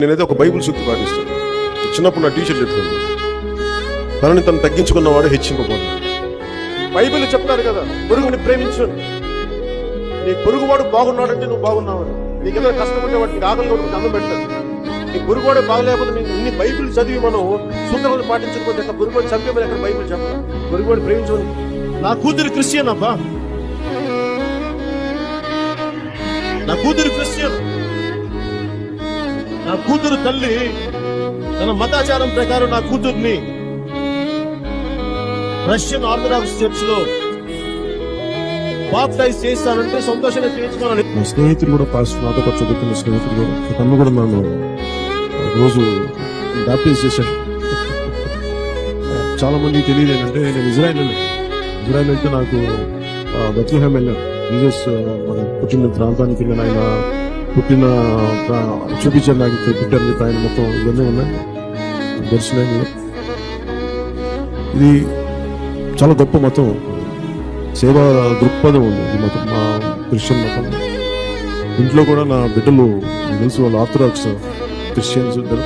నేనైతే ఒక బైబిల్ సూక్తి పాటిస్తాను. చిన్నప్పుడు నా టీచర్ చెప్పాను, తనని తను తగ్గించుకున్నవాడు హెచ్చింపబోదు. బైబిల్ చెప్తారు కదా, పొరుగుని ప్రేమించు. నీ పొరుగువాడు బాగున్నాడంటే నువ్వు బాగున్నావని. నీకు ఏదైనా కష్టపడే వాడికి ఆకలి కూడా అన్నం పెట్టారు. నీ పొరుగువాడు బాగలేకపోతే ఇన్ని బైబిల్ చదివి మనం సూత్రాలను పాటించకపోతే ఎక్కడ పొరుగువాడు చంపేమని ఎక్కడ బైబిల్ చెప్పాలి. పొరుగువాడు ప్రేమించు. నా కూతురు క్రిస్టియన్ అబ్బా, నా కూతురు క్రిస్టియన్. నా కూతురు తల్లి తన మతాచారం ప్రకారం నా కూతుర్ని రష్యన్ ఆర్థడాక్స్ చర్చ్ లో బాప్టైజ్ చేస్తానంటే సంతోషంగా చేయించుకోవాలి. నా స్నేహితులు కూడా పాస్టర్, నాతో పాటు చదువుకున్న స్నేహితులు కూడా, తను కూడా నన్ను రోజు బాప్టైజ్ చేశాడు. చాలా మందికి తెలియదు ఏంటంటే నేను ఇజ్రాయెల్ అంటే నాకు బెత్లెహేమ్ వెళ్ళాను. జీసస్ మన పుట్టిన ప్రాంతానికి వెళ్ళాను. ఆయన పుట్టిన చూపించారు నాకు, పుట్టారని చెప్పి ఆయన మొత్తం ఇవన్నీ ఉన్నాయి దర్శనం. ఇది చాలా గొప్ప మతం, సేవా దృక్పథం ఉంది ఈ మతం, మా క్రిస్టియన్ మతం. ఇంట్లో కూడా నా బిడ్డలు తెలుసు, వాళ్ళు ఆర్థడాక్స్ క్రిస్టియన్స్ ఇద్దరు.